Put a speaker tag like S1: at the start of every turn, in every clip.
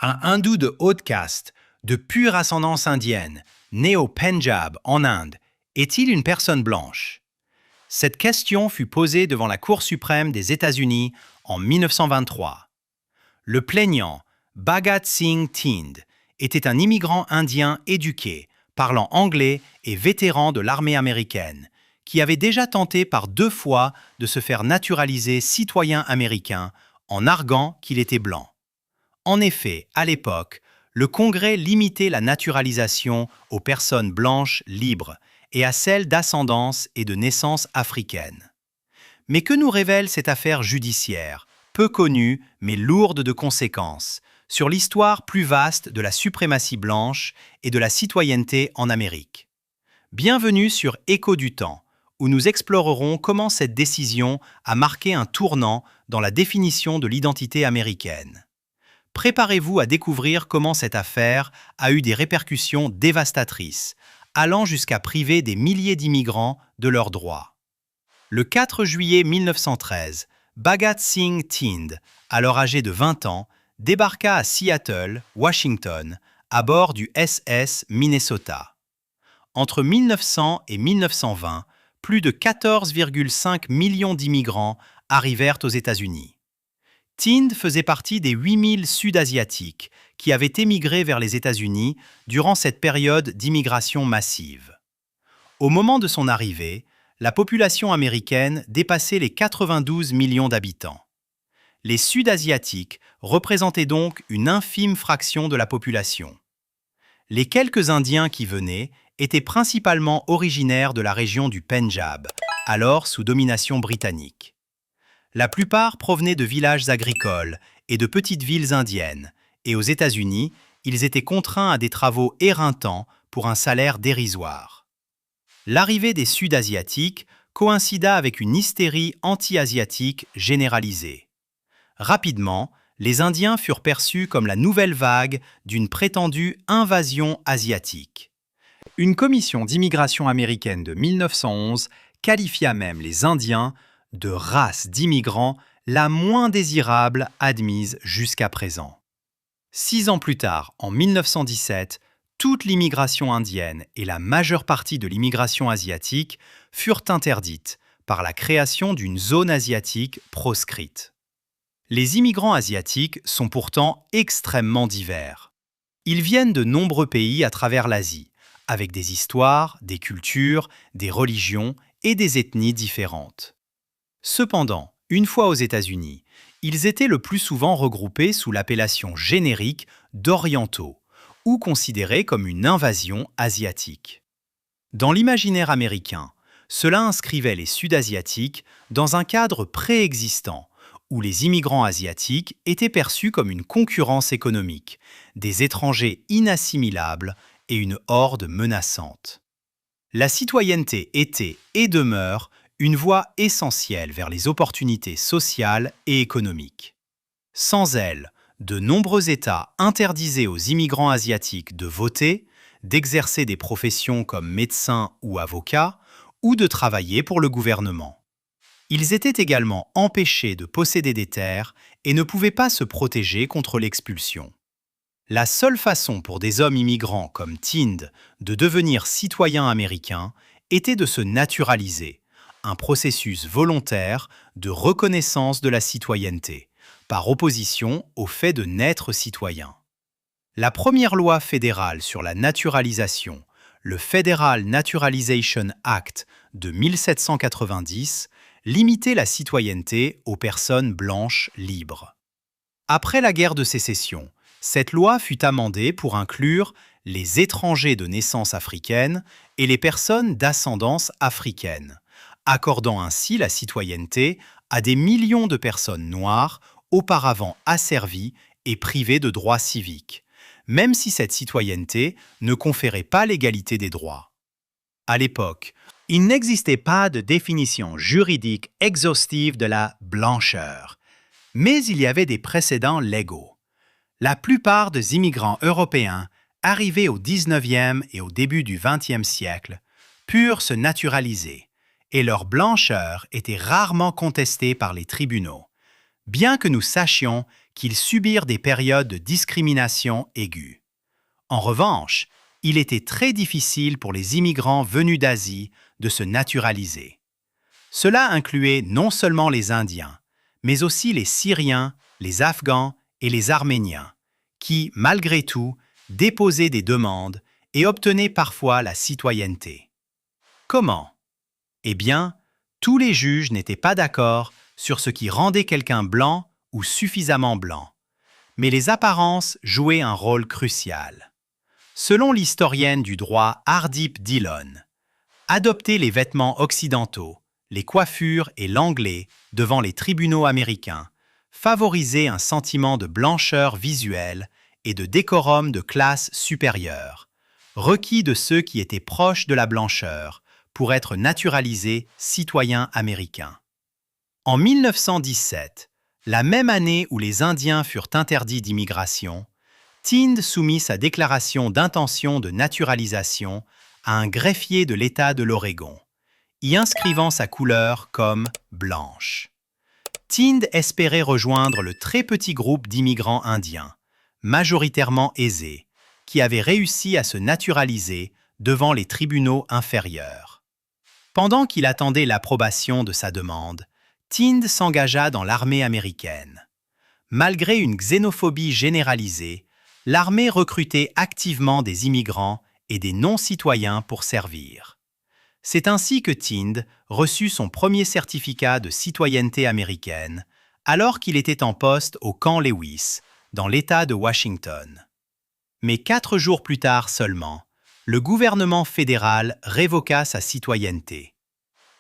S1: Un hindou de haute caste, de pure ascendance indienne, né au Pendjab, en Inde, est-il une personne blanche? Cette question fut posée devant la Cour suprême des États-Unis en 1923. Le plaignant, Bhagat Singh Thind, était un immigrant indien éduqué, parlant anglais et vétéran de l'armée américaine, qui avait déjà tenté par 2 fois de se faire naturaliser citoyen américain en arguant qu'il était blanc. En effet, à l'époque, le Congrès limitait la naturalisation aux personnes blanches libres et à celles d'ascendance et de naissance africaine. Mais que nous révèle cette affaire judiciaire, peu connue mais lourde de conséquences, sur l'histoire plus vaste de la suprématie blanche et de la citoyenneté en Amérique? Bienvenue sur Écho du temps, où nous explorerons comment cette décision a marqué un tournant dans la définition de l'identité américaine. Préparez-vous à découvrir comment cette affaire a eu des répercussions dévastatrices, allant jusqu'à priver des milliers d'immigrants de leurs droits. Le 4 juillet 1913, Bhagat Singh Thind, alors âgé de 20 ans, débarqua à Seattle, Washington, à bord du SS Minnesota. Entre 1900 et 1920, plus de 14,5 millions d'immigrants arrivèrent aux États-Unis. Thind faisait partie des 8000 Sud-Asiatiques qui avaient émigré vers les États-Unis durant cette période d'immigration massive. Au moment de son arrivée, la population américaine dépassait les 92 millions d'habitants. Les Sud-Asiatiques représentaient donc une infime fraction de la population. Les quelques Indiens qui venaient étaient principalement originaires de la région du Pendjab, alors sous domination britannique. La plupart provenaient de villages agricoles et de petites villes indiennes, et aux États-Unis, ils étaient contraints à des travaux éreintants pour un salaire dérisoire. L'arrivée des Sud-Asiatiques coïncida avec une hystérie anti-asiatique généralisée. Rapidement, les Indiens furent perçus comme la nouvelle vague d'une prétendue invasion asiatique. Une commission d'immigration américaine de 1911 qualifia même les Indiens de race d'immigrants la moins désirable admise jusqu'à présent. 6 ans plus tard, en 1917, toute l'immigration indienne et la majeure partie de l'immigration asiatique furent interdites par la création d'une zone asiatique proscrite. Les immigrants asiatiques sont pourtant extrêmement divers. Ils viennent de nombreux pays à travers l'Asie, avec des histoires, des cultures, des religions et des ethnies différentes. Cependant, une fois aux États-Unis, ils étaient le plus souvent regroupés sous l'appellation générique d'orientaux, ou considérés comme une invasion asiatique. Dans l'imaginaire américain, cela inscrivait les Sud-Asiatiques dans un cadre préexistant, où les immigrants asiatiques étaient perçus comme une concurrence économique, des étrangers inassimilables et une horde menaçante. La citoyenneté était et demeure une voie essentielle vers les opportunités sociales et économiques. Sans elle, de nombreux États interdisaient aux immigrants asiatiques de voter, d'exercer des professions comme médecins ou avocats, ou de travailler pour le gouvernement. Ils étaient également empêchés de posséder des terres et ne pouvaient pas se protéger contre l'expulsion. La seule façon pour des hommes immigrants comme Thind de devenir citoyens américains était de se naturaliser, un processus volontaire de reconnaissance de la citoyenneté, par opposition au fait de naître citoyen. La première loi fédérale sur la naturalisation, le Federal Naturalization Act de 1790, limitait la citoyenneté aux personnes blanches libres. Après la guerre de sécession, cette loi fut amendée pour inclure les étrangers de naissance africaine et les personnes d'ascendance africaine, accordant ainsi la citoyenneté à des millions de personnes noires auparavant asservies et privées de droits civiques, même si cette citoyenneté ne conférait pas l'égalité des droits. À l'époque, il n'existait pas de définition juridique exhaustive de la blancheur, mais il y avait des précédents légaux. La plupart des immigrants européens arrivés au 19e et au début du 20e siècle purent se naturaliser, et leur blancheur était rarement contestée par les tribunaux, bien que nous sachions qu'ils subirent des périodes de discrimination aiguë. En revanche, il était très difficile pour les immigrants venus d'Asie de se naturaliser. Cela incluait non seulement les Indiens, mais aussi les Syriens, les Afghans et les Arméniens, qui, malgré tout, déposaient des demandes et obtenaient parfois la citoyenneté. Comment? Eh bien, tous les juges n'étaient pas d'accord sur ce qui rendait quelqu'un blanc ou suffisamment blanc, mais les apparences jouaient un rôle crucial. Selon l'historienne du droit Hardip Dillon, adopter les vêtements occidentaux, les coiffures et l'anglais devant les tribunaux américains favorisait un sentiment de blancheur visuelle et de décorum de classe supérieure, requis de ceux qui étaient proches de la blancheur pour être naturalisés citoyens américains. En 1917, la même année où les Indiens furent interdits d'immigration, Tynd soumit sa déclaration d'intention de naturalisation à un greffier de l'État de l'Oregon, y inscrivant sa couleur comme blanche. Tynd espérait rejoindre le très petit groupe d'immigrants indiens, majoritairement aisés, qui avaient réussi à se naturaliser devant les tribunaux inférieurs. Pendant qu'il attendait l'approbation de sa demande, Tynd s'engagea dans l'armée américaine. Malgré une xénophobie généralisée, l'armée recrutait activement des immigrants et des non-citoyens pour servir. C'est ainsi que Tynd reçut son premier certificat de citoyenneté américaine, alors qu'il était en poste au camp Lewis, dans l'État de Washington. Mais 4 jours plus tard seulement, le gouvernement fédéral révoqua sa citoyenneté.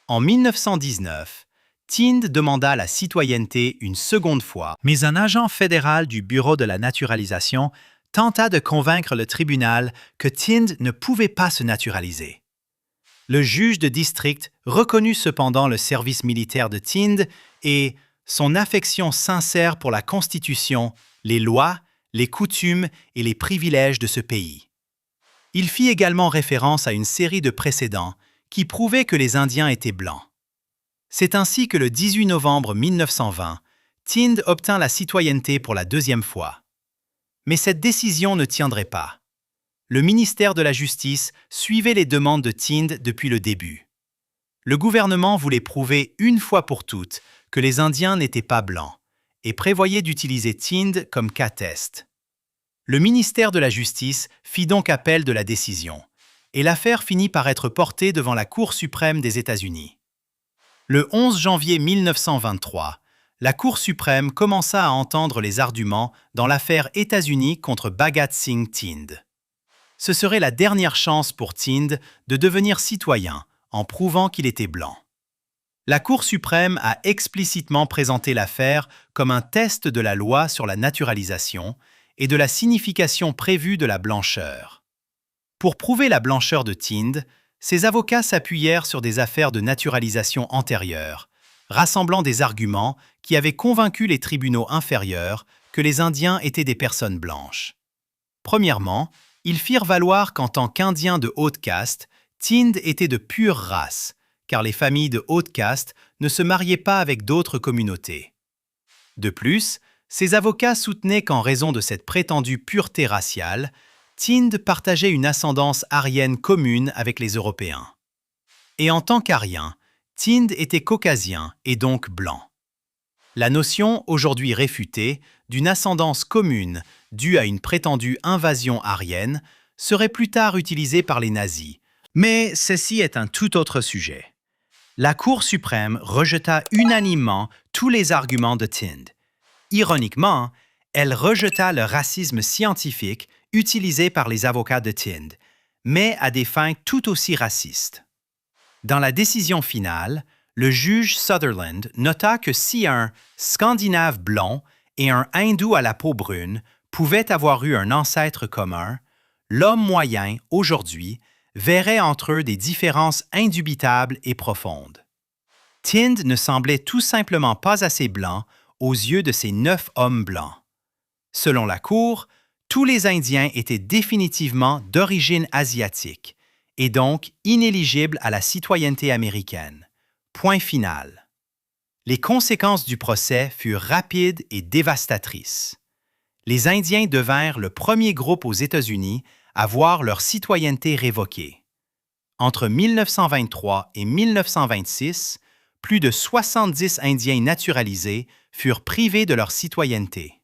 S1: En 1919, Tynd demanda la citoyenneté une seconde fois, mais un agent fédéral du Bureau de la naturalisation tenta de convaincre le tribunal que Tynd ne pouvait pas se naturaliser. Le juge de district reconnut cependant le service militaire de Tynd et son affection sincère pour la Constitution, les lois, les coutumes et les privilèges de ce pays. Il fit également référence à une série de précédents qui prouvaient que les Indiens étaient blancs. C'est ainsi que le 18 novembre 1920, Tynd obtint la citoyenneté pour la deuxième fois. Mais cette décision ne tiendrait pas. Le ministère de la Justice suivait les demandes de Tynd depuis le début. Le gouvernement voulait prouver une fois pour toutes que les Indiens n'étaient pas blancs et prévoyait d'utiliser Tynd comme cas test. Le ministère de la Justice fit donc appel de la décision et l'affaire finit par être portée devant la Cour suprême des États-Unis. Le 11 janvier 1923, la Cour suprême commença à entendre les arguments dans l'affaire États-Unis contre Bhagat Singh Tynd. Ce serait la dernière chance pour Tynd de devenir citoyen en prouvant qu'il était blanc. La Cour suprême a explicitement présenté l'affaire comme un test de la loi sur la naturalisation et de la signification prévue de la blancheur. Pour prouver la blancheur de Tynd, ses avocats s'appuyèrent sur des affaires de naturalisation antérieures, rassemblant des arguments qui avaient convaincu les tribunaux inférieurs que les Indiens étaient des personnes blanches. Premièrement, ils firent valoir qu'en tant qu'Indiens de haute caste, Tynd était de pure race, car les familles de haute caste ne se mariaient pas avec d'autres communautés. De plus, ses avocats soutenaient qu'en raison de cette prétendue pureté raciale, Tynd partageait une ascendance aryenne commune avec les Européens. Et en tant qu'Aryen, Tynd était caucasien et donc blanc. La notion, aujourd'hui réfutée, d'une ascendance commune due à une prétendue invasion aryenne serait plus tard utilisée par les nazis. Mais ceci est un tout autre sujet. La Cour suprême rejeta unanimement tous les arguments de Tynd. Ironiquement, elle rejeta le racisme scientifique utilisé par les avocats de Tynd, mais à des fins tout aussi racistes. Dans la décision finale, le juge Sutherland nota que si un Scandinave blond et un Hindou à la peau brune pouvaient avoir eu un ancêtre commun, l'homme moyen, aujourd'hui, verrait entre eux des différences indubitables et profondes. Tynd ne semblait tout simplement pas assez blanc aux yeux de ces 9 hommes blancs. Selon la Cour, tous les Indiens étaient définitivement d'origine asiatique et donc inéligibles à la citoyenneté américaine. Point final. Les conséquences du procès furent rapides et dévastatrices. Les Indiens devinrent le premier groupe aux États-Unis à voir leur citoyenneté révoquée. Entre 1923 et 1926, plus de 70 Indiens naturalisés furent privés de leur citoyenneté.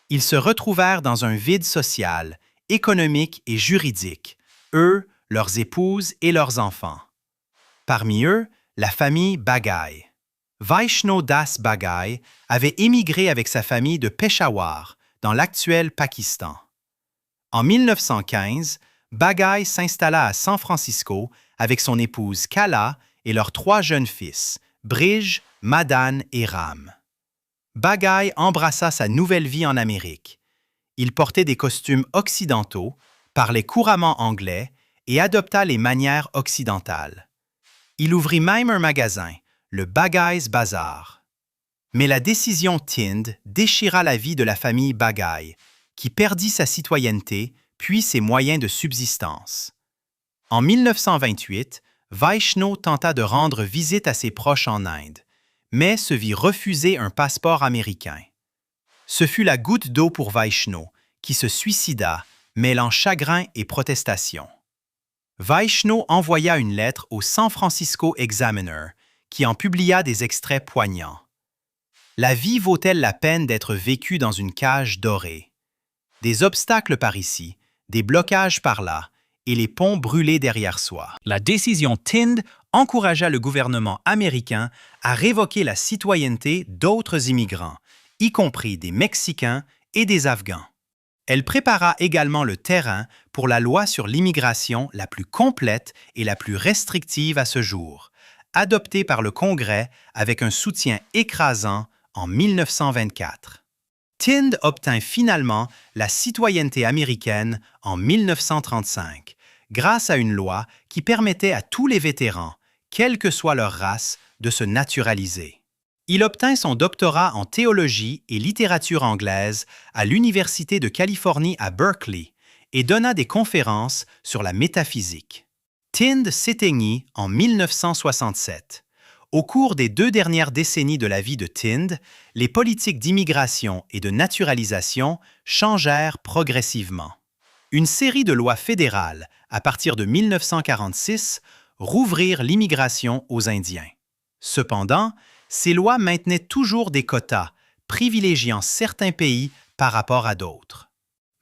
S1: Ils se retrouvèrent dans un vide social, économique et juridique, eux, leurs épouses et leurs enfants. Parmi eux, la famille Baghaï. Vaishno Das Baghaï avait émigré avec sa famille de Peshawar, dans l'actuel Pakistan. En 1915, Baghaï s'installa à San Francisco avec son épouse Kala et leurs 3 jeunes fils, Brij, Madan et Ram. Baghaï embrassa sa nouvelle vie en Amérique. Il portait des costumes occidentaux, parlait couramment anglais et adopta les manières occidentales. Il ouvrit même un magasin, le Baghaï's Bazaar. Mais la décision Thind déchira la vie de la famille Baghaï, qui perdit sa citoyenneté puis ses moyens de subsistance. En 1928, Vaishno tenta de rendre visite à ses proches en Inde, mais se vit refuser un passeport américain. Ce fut la goutte d'eau pour Vaishno, qui se suicida, mêlant chagrin et protestation. Vaishno envoya une lettre au San Francisco Examiner, qui en publia des extraits poignants. La vie vaut-elle la peine d'être vécue dans une cage dorée? Des obstacles par ici, des blocages par là, et les ponts brûlés derrière soi. La décision Thind encouragea le gouvernement américain à révoquer la citoyenneté d'autres immigrants, y compris des Mexicains et des Afghans. Elle prépara également le terrain pour la loi sur l'immigration la plus complète et la plus restrictive à ce jour, adoptée par le Congrès avec un soutien écrasant en 1924. Thind obtint finalement la citoyenneté américaine en 1935, grâce à une loi qui permettait à tous les vétérans, quelle que soit leur race, de se naturaliser. Il obtint son doctorat en théologie et littérature anglaise à l'Université de Californie à Berkeley et donna des conférences sur la métaphysique. Thind s'éteignit en 1967. Au cours des 2 dernières décennies de la vie de Thind, les politiques d'immigration et de naturalisation changèrent progressivement. Une série de lois fédérales, à partir de 1946, rouvrirent l'immigration aux Indiens. Cependant, ces lois maintenaient toujours des quotas, privilégiant certains pays par rapport à d'autres.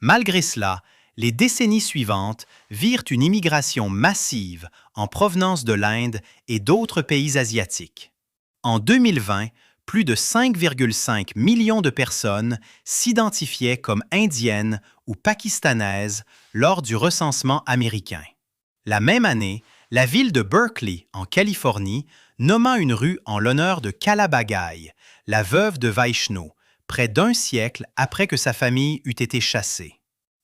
S1: Malgré cela, les décennies suivantes virent une immigration massive en provenance de l'Inde et d'autres pays asiatiques. En 2020, plus de 5,5 millions de personnes s'identifiaient comme indiennes ou pakistanaises lors du recensement américain. La même année, la ville de Berkeley, en Californie, nomma une rue en l'honneur de Kala Baghaï, la veuve de Vaishno, près d'1 siècle après que sa famille eut été chassée.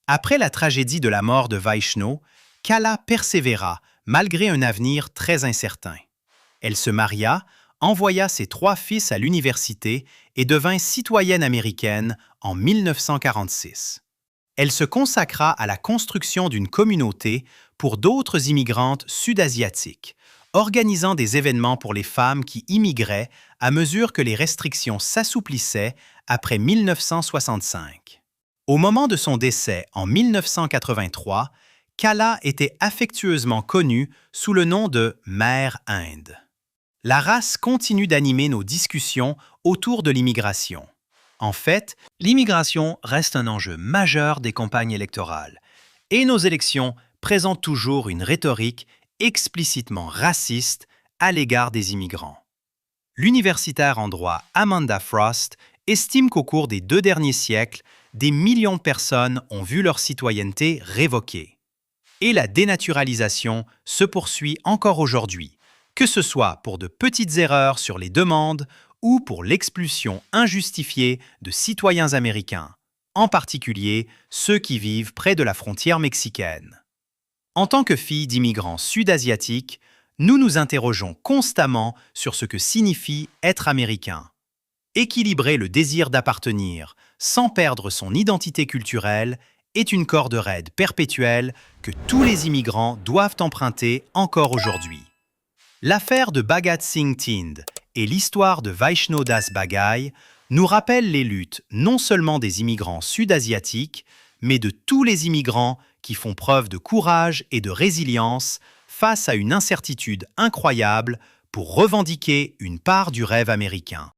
S1: Après la tragédie de la mort de Vaishno, Kala persévéra malgré un avenir très incertain. Elle se maria, envoya ses 3 fils à l'université et devint citoyenne américaine en 1946. Elle se consacra à la construction d'une communauté pour d'autres immigrantes sud-asiatiques, organisant des événements pour les femmes qui immigraient à mesure que les restrictions s'assouplissaient après 1965. Au moment de son décès en 1983, Kala était affectueusement connue sous le nom de Mère Inde. La race continue d'animer nos discussions autour de l'immigration. En fait, l'immigration reste un enjeu majeur des campagnes électorales, et nos élections présentent toujours une rhétorique explicitement raciste à l'égard des immigrants. L'universitaire en droit Amanda Frost estime qu'au cours des 2 derniers siècles, des millions de personnes ont vu leur citoyenneté révoquée. Et la dénaturalisation se poursuit encore aujourd'hui, que ce soit pour de petites erreurs sur les demandes ou pour l'expulsion injustifiée de citoyens américains, en particulier ceux qui vivent près de la frontière mexicaine. En tant que filles d'immigrants sud-asiatiques, nous nous interrogeons constamment sur ce que signifie être américain. Équilibrer le désir d'appartenir sans perdre son identité culturelle est une corde raide perpétuelle que tous les immigrants doivent emprunter encore aujourd'hui. L'affaire de Bhagat Singh Thind et l'histoire de Vaishno Das Bagai nous rappellent les luttes non seulement des immigrants sud-asiatiques, mais de tous les immigrants qui font preuve de courage et de résilience face à une incertitude incroyable pour revendiquer une part du rêve américain.